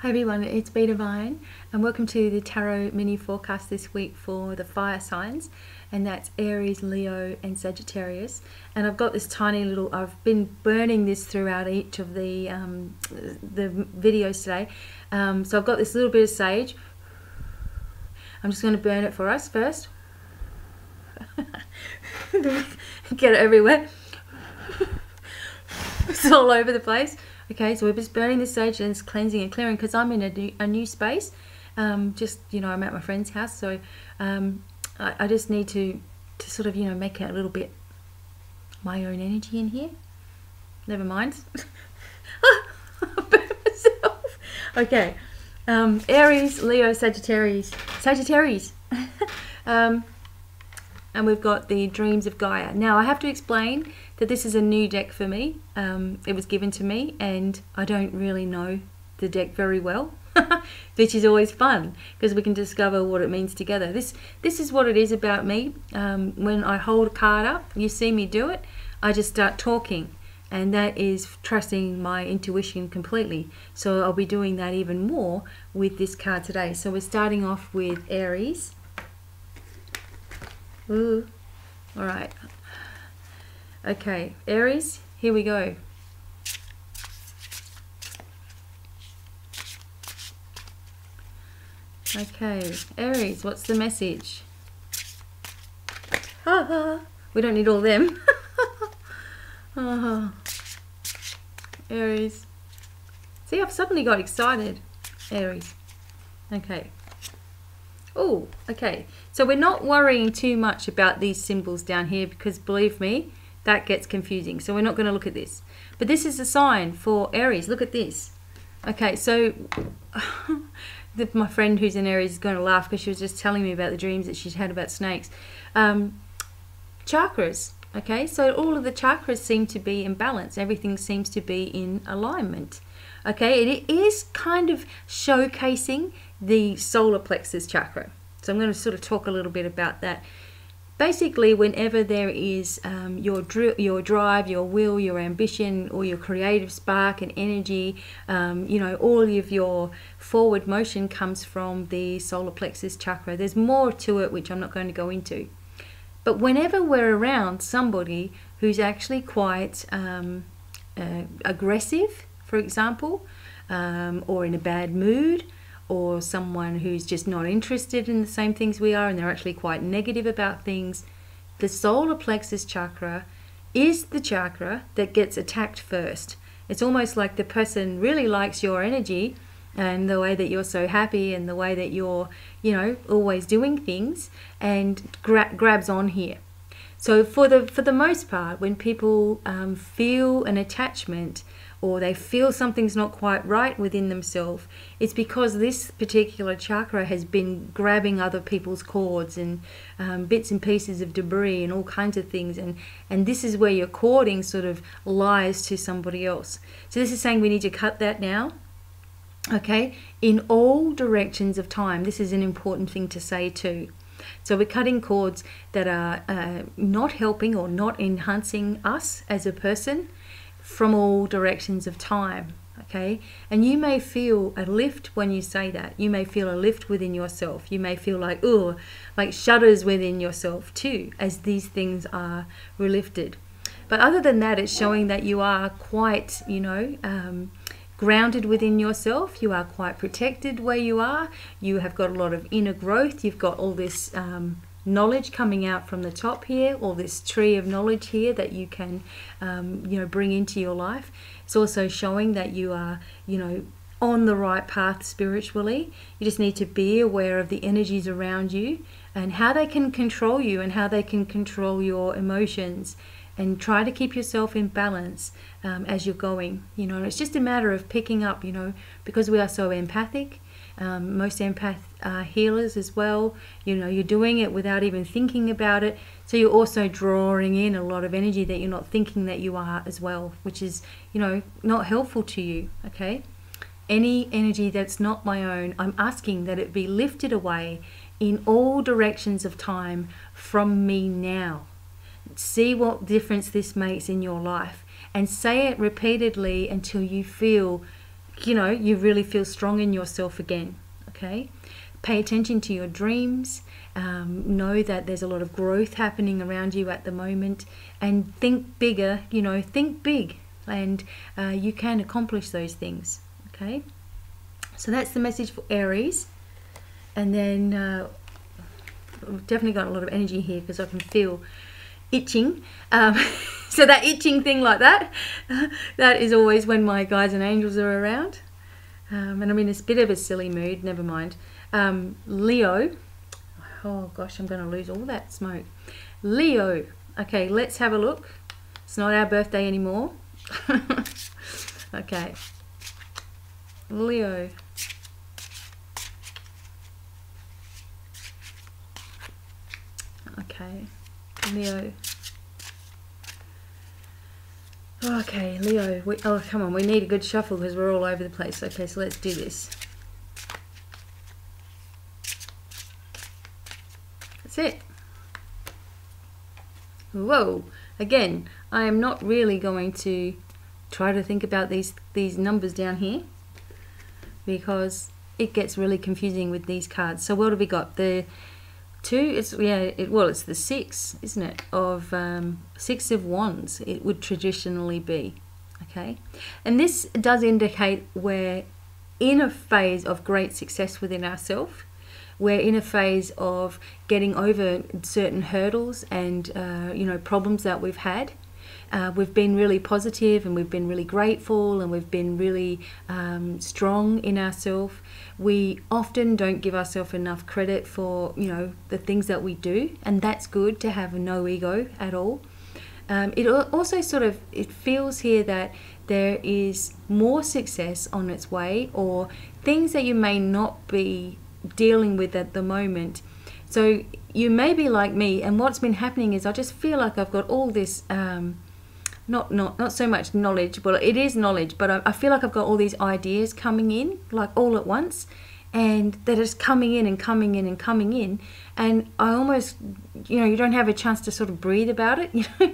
Hi everyone, it's BDevine and welcome to the Tarot mini forecast this week for the fire signs, and that's Aries, Leo and Sagittarius. And I've got this tiny little, I've been burning this throughout each of the videos today. So I've got this little bit of sage. I'm just going to burn it for us first. Get it everywhere. It's all over the place. Okay, so we're just burning the sage and it's cleansing and clearing because I'm in a new space. Just, you know, I'm at my friend's house, so I just need to sort of, you know, make it a little bit my own energy in here. Never mind. I burned myself. Okay, Aries, Leo, Sagittarius. And we've got the Dreams of Gaia. Now, I have to explain that this is a new deck for me. It was given to me and I don't really know the deck very well, which is always fun because we can discover what it means together. This is what it is about me. When I hold a card up, you see me do it, I just start talking, and that is trusting my intuition completely. So I'll be doing that even more with this card today. So we're starting off with Aries. Ooh, all right. Okay, Aries, here we go. Okay, Aries, what's the message? We don't need all them. Aries. See, I've suddenly got excited. Aries. Okay. Oh, okay. So we're not worrying too much about these symbols down here because, believe me, that gets confusing. So we're not going to look at this. But this is a sign for Aries. Look at this. Okay, so my friend who's in Aries is going to laugh because she was just telling me about the dreams that she's had about snakes. Chakras. Okay, so all of the chakras seem to be in balance. Everything seems to be in alignment. Okay, it is kind of showcasing the solar plexus chakra. So I'm going to sort of talk a little bit about that. Basically, whenever there is your drive, your will, your ambition, or your creative spark and energy, you know, all of your forward motion comes from the solar plexus chakra. There's more to it, which I'm not going to go into. But whenever we're around somebody who's actually quite aggressive, for example, or in a bad mood, or someone who's just not interested in the same things we are and they're actually quite negative about things, the solar plexus chakra is the chakra that gets attacked first. It's almost like the person really likes your energy and the way that you're so happy and the way that you're, you know, always doing things, and grabs on here. So for the most part, when people feel an attachment or they feel something's not quite right within themselves, it's because this particular chakra has been grabbing other people's cords and bits and pieces of debris and all kinds of things, and this is where your cording sort of lies to somebody else. So this is saying we need to cut that now. Okay, in all directions of time. This is an important thing to say too. So we're cutting cords that are not helping or not enhancing us as a person from all directions of time. Okay, and you may feel a lift when you say that. You may feel a lift within yourself. You may feel like, ooh, like shudders within yourself too, as these things are relifted. But other than that, it's showing that you are quite, you know, grounded within yourself. You are quite protected where you are. You have got a lot of inner growth. You've got all this knowledge coming out from the top here, all this tree of knowledge here that you can you know, bring into your life. It's also showing that you are, you know, on the right path spiritually. You just need to be aware of the energies around you and how they can control you and how they can control your emotions, and try to keep yourself in balance as you're going. You know, it's just a matter of picking up, you know, because we are so empathic. Most empaths are healers as well. You know, you're doing it without even thinking about it. So you're also drawing in a lot of energy that you're not thinking that you are as well, which is, you know, not helpful to you. Okay, any energy that's not my own, I'm asking that it be lifted away in all directions of time from me now. See what difference this makes in your life, and say it repeatedly until you feel you know, you really feel strong in yourself again. Okay, pay attention to your dreams. Know that there's a lot of growth happening around you at the moment, and think bigger. You know, think big, and you can accomplish those things. Okay, so that's the message for Aries. And then I've definitely got a lot of energy here because I can feel itching. So that itching thing like that, that is always when my guides and angels are around. And I'm in a bit of a silly mood, never mind. Leo, oh gosh, I'm going to lose all that smoke. Leo, okay, let's have a look. It's not our birthday anymore. Okay, Leo. Okay, Leo. Okay, Leo. Oh, come on. We need a good shuffle because we're all over the place. Okay, so let's do this. That's it. Whoa. Again, I am not really going to try to think about these numbers down here because it gets really confusing with these cards. So what have we got? The 2, it's the 6, isn't it, of 6 of Wands it would traditionally be. Okay, and this does indicate we're in a phase of great success within ourselves. We're in a phase of getting over certain hurdles and you know, problems that we've had. We've been really positive, and we've been really grateful, and we've been really strong in ourselves. We often don't give ourselves enough credit for, you know, the things that we do, and that's good to have no ego at all. It also sort of, it feels here that there is more success on its way, or things that you may not be dealing with at the moment. So you may be like me, and what's been happening is I just feel like I've got all this not so much knowledge, well, it is knowledge, but I feel like I've got all these ideas coming in like all at once, and they're just coming in and coming in and coming in, and I almost, you know, you don't have a chance to sort of breathe about it, you know.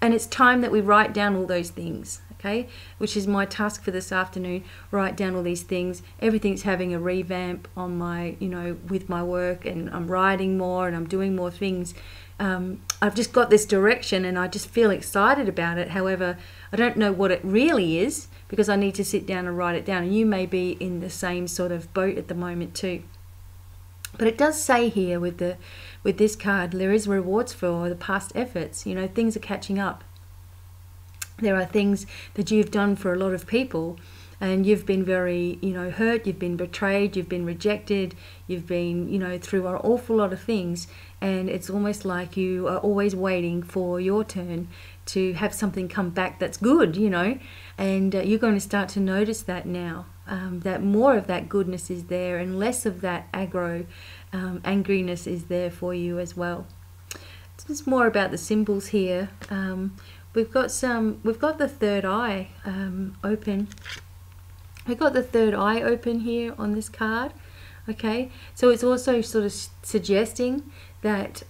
And it's time that we write down all those things. Okay, which is my task for this afternoon. Write down all these things. Everything's having a revamp on my, you know, with my work, and I'm writing more and I'm doing more things. I've just got this direction and I just feel excited about it. However, I don't know what it really is because I need to sit down and write it down. And you may be in the same sort of boat at the moment too. But it does say here with this card, there is rewards for the past efforts. You know, things are catching up. There are things that you've done for a lot of people, and you've been very, you know, hurt, you've been betrayed, you've been rejected, you've been, you know, through an awful lot of things, and it's almost like you are always waiting for your turn to have something come back that's good, you know, and you're going to start to notice that now, that more of that goodness is there and less of that angriness is there for you as well. It's just more about the symbols here. We've got the third eye open. We've got the third eye open here on this card. Okay, so it's also sort of suggesting that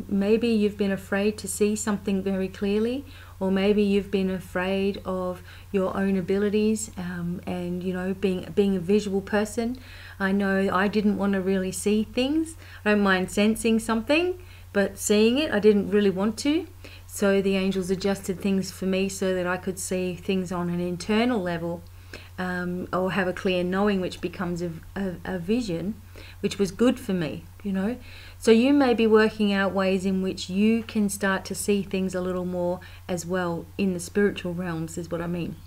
maybe you've been afraid to see something very clearly, or maybe you've been afraid of your own abilities, and you know, being a visual person. I know I didn't want to really see things. I don't mind sensing something, but seeing it, I didn't really want to. So the angels adjusted things for me so that I could see things on an internal level, or have a clear knowing, which becomes a vision, which was good for me, you know. So you may be working out ways in which you can start to see things a little more as well in the spiritual realms, is what I mean.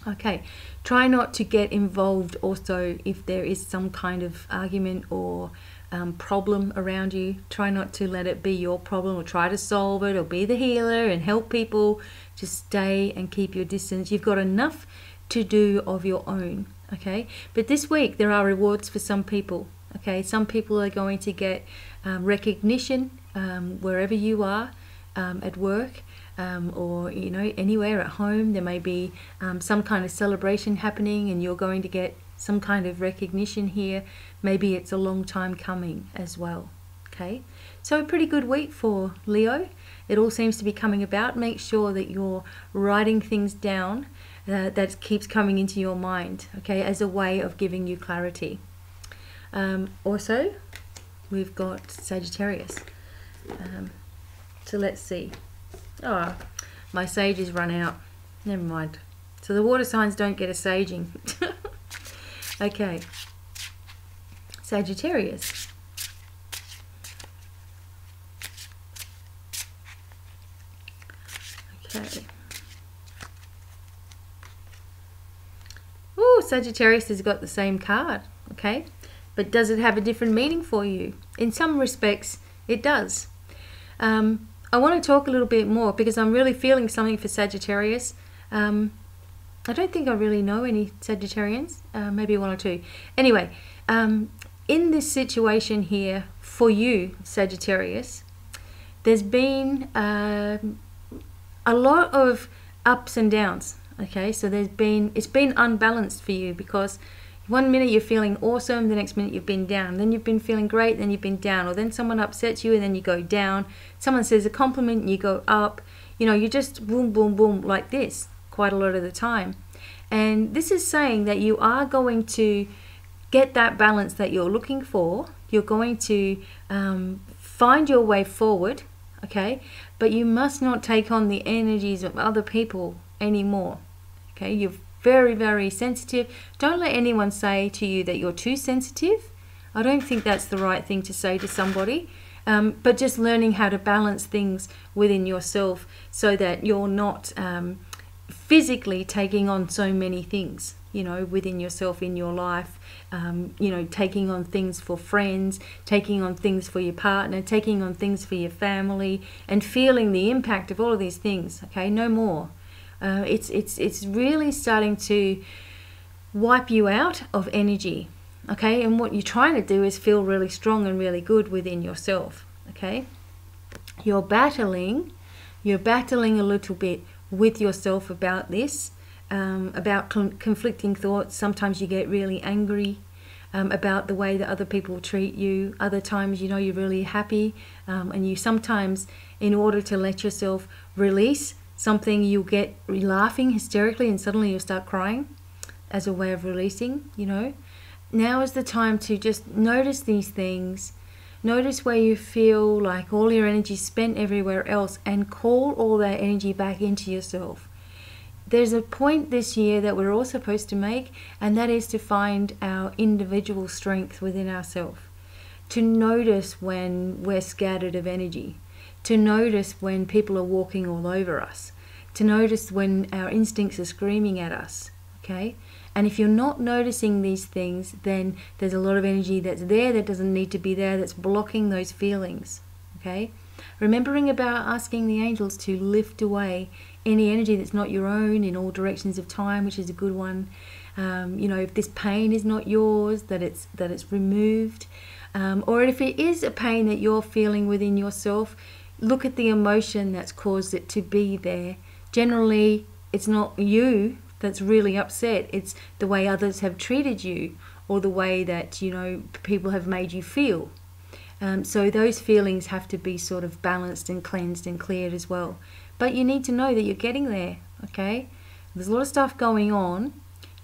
Okay, try not to get involved also if there is some kind of argument or problem around you. Try not to let it be your problem, or try to solve it, or be the healer and help people. Just stay and keep your distance. You've got enough to do of your own. Okay, but this week there are rewards for some people. Okay, some people are going to get recognition wherever you are, at work, or you know, anywhere at home. There may be some kind of celebration happening, and you're going to get some kind of recognition here. Maybe it's a long time coming as well. Okay, so a pretty good week for Leo. It all seems to be coming about. Make sure that you're writing things down that keeps coming into your mind, okay, as a way of giving you clarity. Also, we've got Sagittarius. So let's see. Oh, my sage has run out. Never mind. So the water signs don't get a saging. Okay. Sagittarius. Okay. Oh, Sagittarius has got the same card, okay? But does it have a different meaning for you? In some respects, it does. I want to talk a little bit more because I'm really feeling something for Sagittarius. I don't think I really know any Sagittarians, maybe one or two. Anyway, in this situation here for you, Sagittarius, there's been a lot of ups and downs. Okay, so it's been unbalanced for you because one minute you're feeling awesome, the next minute you've been down. Then you've been feeling great, then you've been down. Or then someone upsets you and then you go down. Someone says a compliment and you go up. You know, you just boom, boom, boom like this quite a lot of the time. And this is saying that you are going to get that balance that you're looking for. You're going to find your way forward, okay? But you must not take on the energies of other people anymore, okay? You're very, very sensitive. Don't let anyone say to you that you're too sensitive. I don't think that's the right thing to say to somebody. But just learning how to balance things within yourself so that you're not physically taking on so many things, you know, within yourself in your life, you know, taking on things for friends, taking on things for your partner, taking on things for your family, and feeling the impact of all of these things, okay? No more. It's really starting to wipe you out of energy, okay? And what you're trying to do is feel really strong and really good within yourself, okay? You're battling a little bit with yourself about this, about conflicting thoughts. Sometimes you get really angry about the way that other people treat you. Other times, you know, you're really happy, and you sometimes, in order to let yourself release something, you'll get laughing hysterically and suddenly you'll start crying as a way of releasing, you know. Now is the time to just notice these things. Notice where you feel like all your energy is spent everywhere else and call all that energy back into yourself. There's a point this year that we're all supposed to make, and that is to find our individual strength within ourselves. To notice when we're scattered of energy. To notice when people are walking all over us. To notice when our instincts are screaming at us, okay? And if you're not noticing these things, then there's a lot of energy that's there that doesn't need to be there, that's blocking those feelings, okay? Remembering about asking the angels to lift away any energy that's not your own in all directions of time, which is a good one. You know, if this pain is not yours, that it's removed. Or if it is a pain that you're feeling within yourself, look at the emotion that's caused it to be there. Generally, it's not you that's really upset. It's the way others have treated you, or the way that, you know, people have made you feel. So those feelings have to be sort of balanced and cleansed and cleared as well. But you need to know that you're getting there, okay? There's a lot of stuff going on.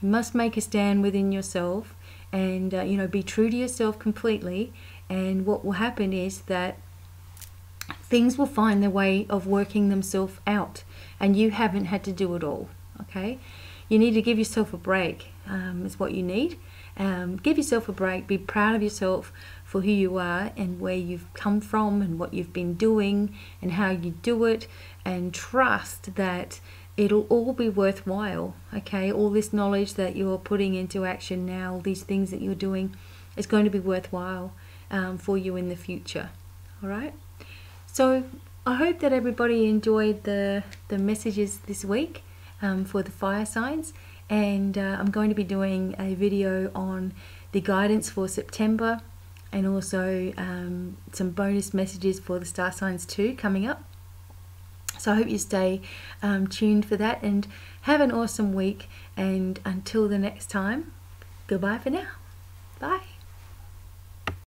You must make a stand within yourself and, you know, be true to yourself completely. And what will happen is that things will find their way of working themselves out, and you haven't had to do it all, okay? You need to give yourself a break, is what you need. Give yourself a break. Be proud of yourself for who you are and where you've come from and what you've been doing and how you do it, and trust that it'll all be worthwhile, okay? All this knowledge that you're putting into action now, all these things that you're doing, is going to be worthwhile for you in the future, all right? So I hope that everybody enjoyed the messages this week for the fire signs, and I'm going to be doing a video on the guidance for September, and also some bonus messages for the star signs too coming up. So I hope you stay tuned for that, and have an awesome week, and until the next time, goodbye for now. Bye.